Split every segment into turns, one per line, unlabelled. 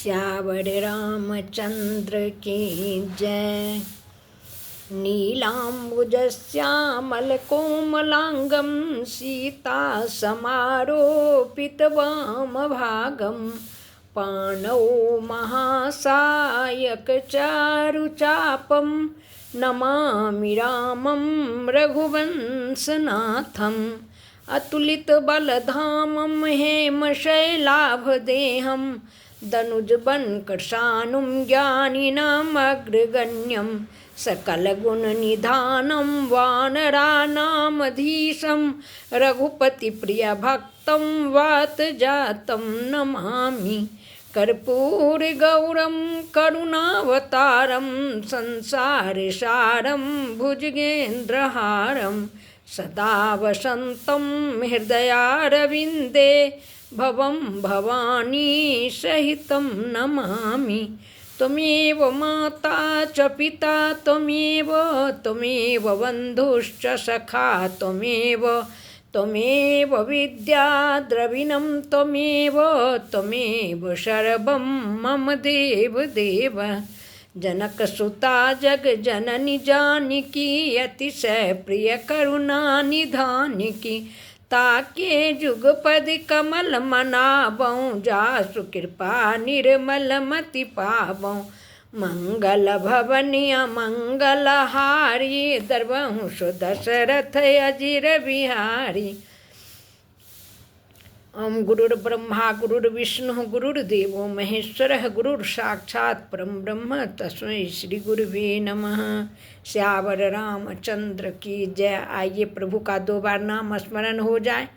श्यावर रामचंद्र की जय। नीलाम्बुजश्यामलकोमलाङ्गं सीता समारोपितवामभागं पाणौ महासायकचारुचापं नमामि रामं रघुवंशनाथम् अतुलितबलधामं हेमशैलाभदेहं दनुजवन्कषानुं ज्ञानिनामग्रगण्यं सकलगुणनिधानं वानराणामधीशं रघुपतिप्रियभक्तं वातजातं नमामि कर्पूरगौरं करुणावतारं संसारसारं भुजगेन्द्रहारं सदा वसन्तं हृदयारविन्दे भवं भवानी सहितं नमामि। त्वमेव माता च पिता त्वमेव बन्धुश्च सखा त्वमेव विद्या द्रविणं त्वमेव सर्वं मम देव जनकसुता जगजननी जानकी अतिशय प्रिय करुणा निधानिकी ताके जुगपद कमल मनाबऊँ जासु कृपा निर्मल मति पाबऊँ मंगल भवनिय मंगल हारी दरबहु सुदशरथ अजिर बिहारी। ओम गुरुर्ब्रह्मा गुरुर्विष्णु गुरुर्देवो महेश्वरः गुरुर् साक्षात् परम ब्रह्म तस्मै श्री गुरुवे नमः। श्यावर रामचंद्र की जय। आइए प्रभु का 2 बार नाम स्मरण हो जाए।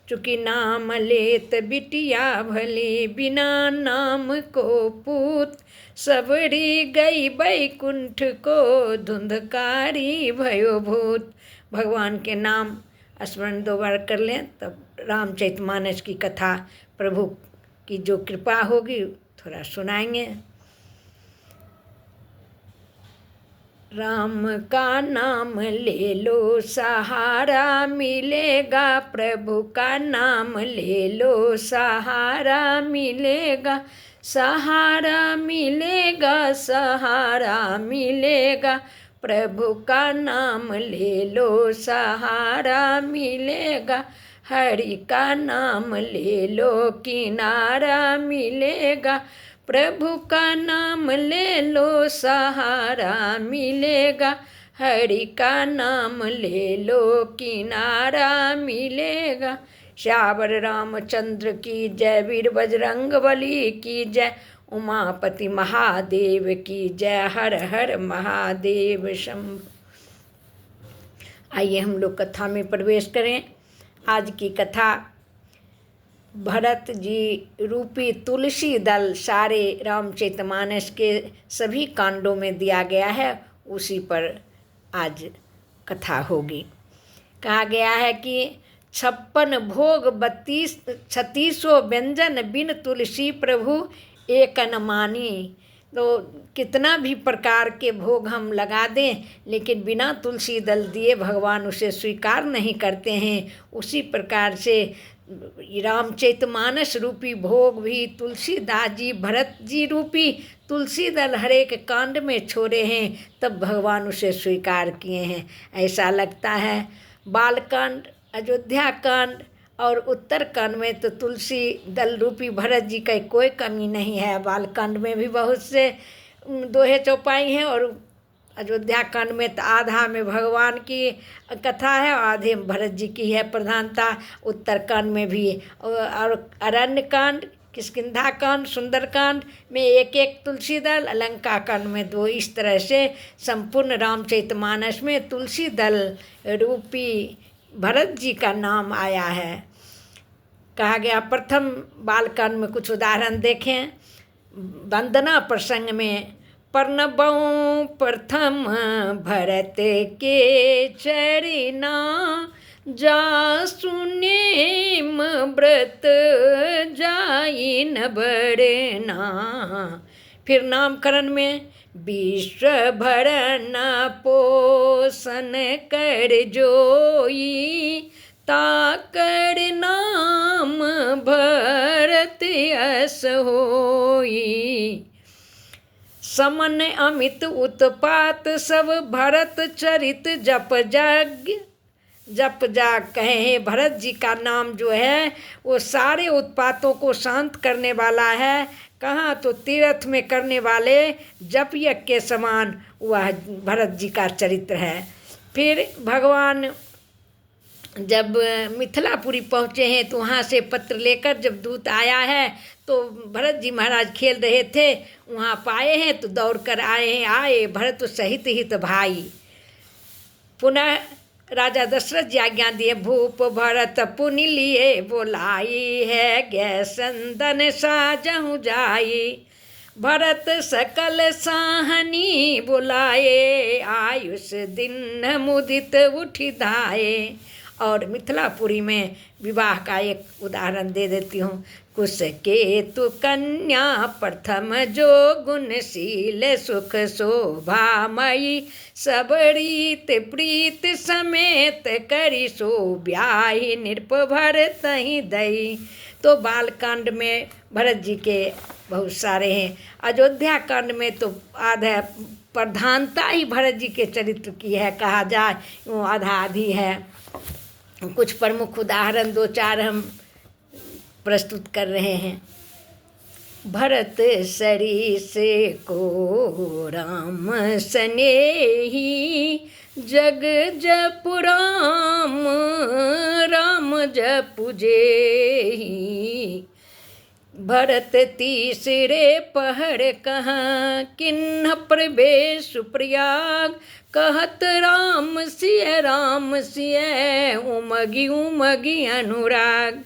चूँकि नाम लेत बिटिया भले बिना नाम को पूत सबरी गई बैकुंठ को धुंधकारी भयो भूत। भगवान के नाम स्मरण 2 बार कर लें तब रामचरितमानस की कथा प्रभु की जो कृपा होगी थोड़ा सुनाएंगे। राम का नाम ले लो सहारा मिलेगा, प्रभु का नाम ले लो सहारा मिलेगा, सहारा मिलेगा सहारा मिलेगा, प्रभु का नाम ले लो सहारा मिलेगा, हरि का नाम ले लो किनारा मिलेगा, प्रभु का नाम ले लो सहारा मिलेगा, हरि का नाम ले लो किनारा मिलेगा। श्यावर रामचंद्र की जय। वीर बजरंगबली की जय। उमापति महादेव की जय। हर हर महादेव शंभु। आइए हम लोग कथा में प्रवेश करें। आज की कथा भरत जी रूपी तुलसी दल सारे रामचरितमानस के सभी कांडों में दिया गया है, उसी पर आज कथा होगी। कहा गया है कि 56 भोग 36 व्यंजन बिन तुलसी प्रभु एक न मानी। तो कितना भी प्रकार के भोग हम लगा दें लेकिन बिना तुलसी दल दिए भगवान उसे स्वीकार नहीं करते हैं। उसी प्रकार से रामचरितमानस रूपी भोग भी तुलसीदास जी भरत जी रूपी तुलसी दल हर एक कांड में छोड़े हैं, तब भगवान उसे स्वीकार किए हैं। ऐसा लगता है बालकांड, अयोध्या कांड और उत्तरकांड में तो तुलसी दल रूपी भरत जी का कोई कमी नहीं है। बालकांड में भी बहुत से दोहे चौपाई हैं और अयोध्या कांड में तो आधा में भगवान की कथा है और आधे में भरत जी की है प्रधानता। उत्तरकांड में भी और अरण्य कांड, किष्किंधा कांड, सुंदरकांड में एक एक तुलसी दल, लंका कांड में 2। इस तरह से संपूर्ण रामचरितमानस में तुलसी दल रूपी भरत जी का नाम आया है। कहा गया प्रथम बालकांड में कुछ उदाहरण देखें। वंदना प्रसंग में परनबऊँ प्रथम भरत के चरिना जासु नेम व्रत जाइन बरना। फिर नामकरण में विश्व भरण पोषण कर जोई ताकर नाम भरत यस होई। समन अमित उत्पात सब भरत चरित जप जा कहे। भरत जी का नाम जो है वो सारे उत्पातों को शांत करने वाला है। कहाँ तो तीर्थ में करने वाले जप यज्ञ के समान वह भरत जी का चरित्र है। फिर भगवान जब मिथिलापुरी पहुँचे हैं तो वहाँ से पत्र लेकर जब दूत आया है तो भरत जी महाराज खेल रहे थे, वहाँ पाए हैं तो दौड़ कर आए भरत सहित हित भाई। पुनः राजा दशरथ जी आज्ञा दिए, भूप भरत पुनि लिए बोलाई है, गै संदन साजहु जाई। भरत सकल साहनी बुलाए, आयुष दिन मुदित उठि धाये। और मिथिलापुरी में विवाह का एक उदाहरण दे देती हूँ। कुश केतु कन्या प्रथम जो गुणशील सुख शोभामयी, सब रीत प्रीत समेत करी सो ब्याही, नृप भरत ही दई। तो बालकांड में भरत जी के बहुत सारे हैं। अयोध्या कांड में तो आधा प्रधानता ही भरत जी के चरित्र की है, कहा जाए वो आधा आधी है। कुछ प्रमुख उदाहरण दो चार हम प्रस्तुत कर रहे हैं। भरत सरीस को राम सनेही, जग जपु राम राम जपु जेही। भरत तीसरे पहर कहाँ, किन्ह प्रवेश प्रयाग, कहत राम सिय उमगी उमगी अनुराग।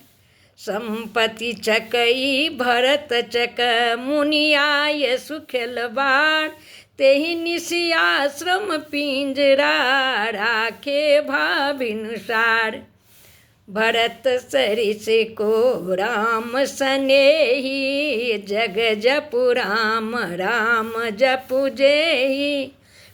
संपत्ति चकई भरत चक, मुनि आय सुखेल बाट, तेहि निसि आश्रम पिंजरा, राखे भाभिनुसार। भरत सरिस को राम सनेही, जग जपु राम राम जपु जेही।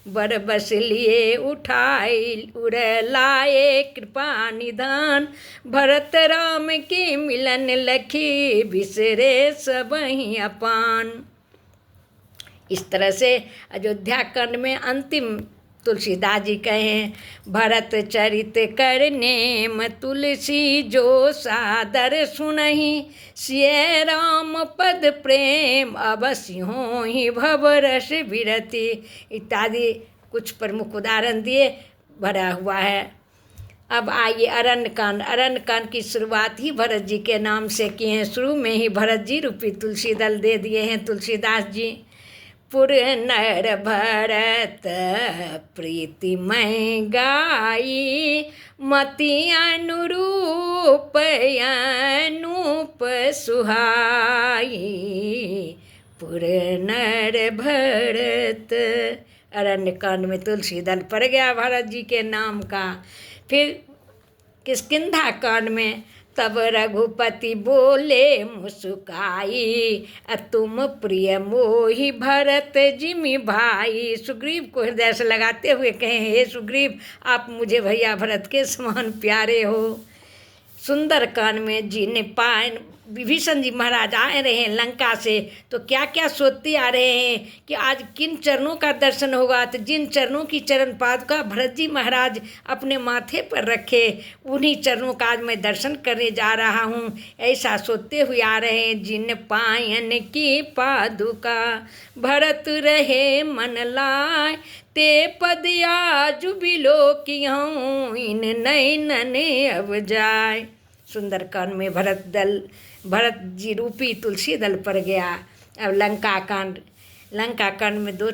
बर बस लिए उठाई उर लाए कृपा निधान, भरत राम के मिलन लखी, बिसरे सबहि अपान। इस तरह से अयोध्या कांड में अंतिम तुलसीदास जी कहें, भरत चरित करनेम तुलसी, जो सादर सुनहि, सिय राम पद प्रेम, अवश्य होहि भव रस विरति। इत्यादि कुछ प्रमुख उदाहरण दिए भरा हुआ है। अब आइए अरण्य कांड। अरण्य कांड की शुरुआत ही भरत जी के नाम से किए हैं। शुरू में ही भरत जी रूपी तुलसी दल दे दिए हैं तुलसीदास जी। पुर नर भरत प्रीतिमय गाई, मति अनुरूप अनूप सुहाई। पुर नर भरत, अरण्य कांड में तुलसी दल पड़ गया भरत जी के नाम का। फिर किष्किंधा कांड में तब रघुपति बोले मुस्काई, तुम प्रिय मोहि भरत जिमि भाई। सुग्रीव को हृदय से लगाते हुए कहें, हे सुग्रीव आप मुझे भैया भरत के समान प्यारे हो। सुंदर कांड में जिन पान विभीषण जी महाराज आए रहे हैं लंका से, तो क्या क्या सोचते आ रहे हैं कि आज किन चरणों का दर्शन होगा। तो जिन चरणों की चरण पादुका भरत जी महाराज अपने माथे पर रखे, उन्हीं चरणों का आज मैं दर्शन करने जा रहा हूँ, ऐसा सोचते हुए आ रहे हैं। जिन पायन की पादुका भरत रहे मन लाय, ते पद आज बिलोकियों, इन नैनन अब जाय। सुंदरकांड में भरत जी रूपी तुलसी दल पर गया। अब लंका कांड में दो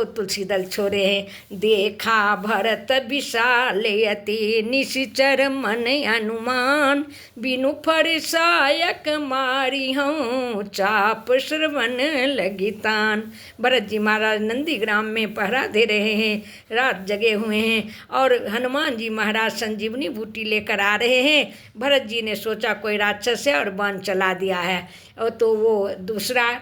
तुलसी दल छोड़े हैं। देखा भरत विशाल यति, निश्चर मन अनुमान, बिनु फरसायक मारी हूँ, चाप श्रवण लगितान। भरत जी महाराज नंदीग्राम में पहरा दे रहे हैं, रात जगे हुए हैं और हनुमान जी महाराज संजीवनी बूटी लेकर आ रहे हैं। भरत जी ने सोचा कोई राक्षस है और बाण चला दिया है। और तो वो दूसरा,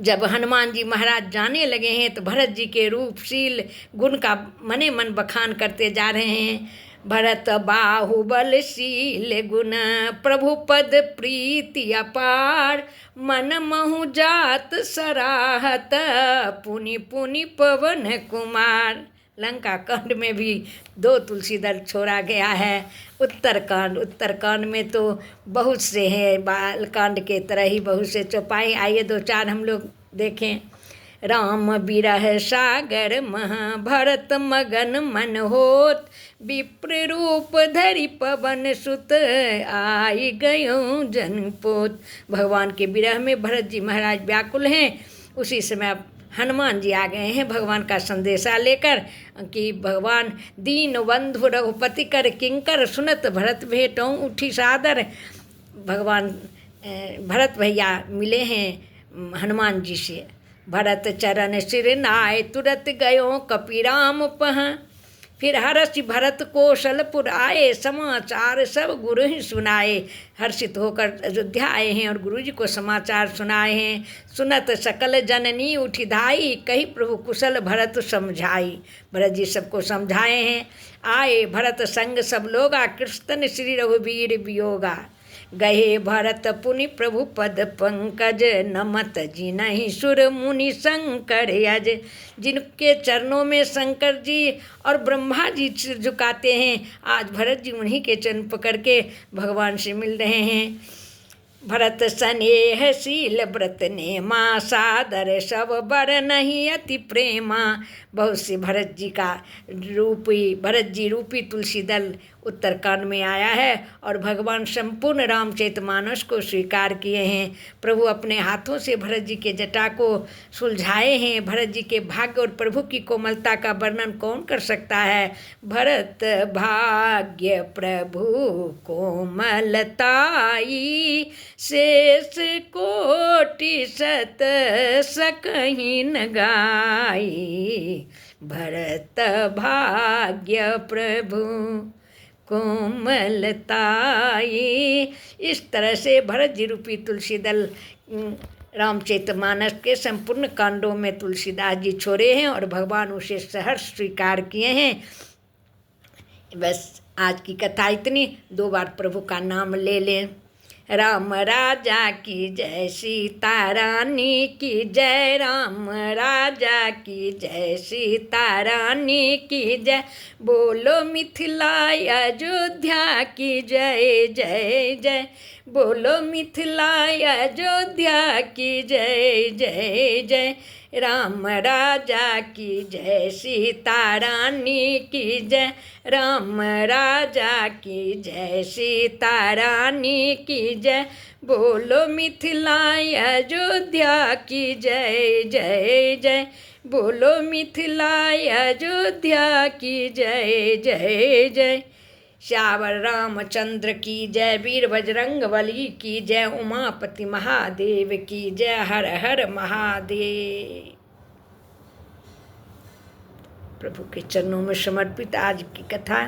जब हनुमान जी महाराज जाने लगे हैं तो भरत जी के रूपशील गुण का मने मन बखान करते जा रहे हैं। भरत बाहुबलशील गुण प्रभु पद प्रीति अपार, मन महु जात सराहत पुनि पुनि पवन कुमार। लंका कांड में भी 2 तुलसी दल छोड़ा गया है। उत्तरकांड में तो बहुत से हैं, बालकांड के तरह ही बहुत से चौपाई। आइए 2-4 हम लोग देखें। राम बिरह सागर महा भरत मगन मन होत, विप्र रूप धरि पवन सुत आई गयो जनपोत। भगवान के विरह में भरत जी महाराज व्याकुल हैं। उसी समय अब हनुमान जी आ गए हैं भगवान का संदेशा लेकर कि भगवान दीन बंधु रघुपति कर किंकर, सुनत भरत भेटों उठी सादर। भगवान भरत भैया मिले हैं हनुमान जी से। भरत चरण सिर नाय तुरत गयो कपिराम पह, फिर हर्षि भरत कौशलपुर आए, समाचार सब गुरु ही सुनाए। हर्षित होकर अयोध्या आए हैं और गुरु जी को समाचार सुनाए हैं। सुनत सकल जननी उठी धाई, कही प्रभु कुशल भरत समझाई। भरत जी सबको समझाए हैं। आए भरत संग सब लोगा, कृष्ण श्री रघुवीर वियोगा। गहे भरत पुनि प्रभु पद पंकज, नमत जिनहि सुर मुनि शंकर यज। जिनके चरणों में शंकर जी और ब्रह्मा जी सिर झुकाते हैं, आज भरत जी उन्हीं के चरण पकड़ के भगवान से मिल रहे हैं। भरत स्नेहशील व्रत नेमा, सादर सब बर नहीं अति प्रेमा। बहुत से भरत जी रूपी तुलसी दल उत्तरकांड में आया है और भगवान संपूर्ण रामचरितमानस को स्वीकार किए हैं। प्रभु अपने हाथों से भरत जी के जटा को सुलझाए हैं। भरत जी के भाग्य और प्रभु की कोमलता का वर्णन कौन कर सकता है। भरत भाग्य प्रभु कोमलताई, शेष कोटि सत सकहि न गाई। भरत भाग्य प्रभु कोमलताई। इस तरह से भरत जी रूपी तुलसी दल रामचरितमानस के संपूर्ण कांडों में तुलसीदास जी छोड़े हैं और भगवान उसे सहर्ष स्वीकार किए हैं। बस आज की कथा इतनी। 2 बार प्रभु का नाम ले लें। राम राजा की जय, सीता रानी की जय। राम राजा की जय, सीता रानी की जय। बोलो मिथिला अयोध्या की जय जय जय। बोलो मिथिला अयोध्या की जय जय जय। राम राजा की जय, सीता रानी की जय। राम राजा की जय, सीता रानी की जय। बोलो मिथिला अयोध्या की जय जय जय। बोलो मिथिला अयोध्या की जय जय जय। श्यावर रामचंद्र की जय, वीर बजरंग बली की जय। उमापति महादेव की जय। हर हर महादेव। प्रभु के चरणों में समर्पित आज की कथा।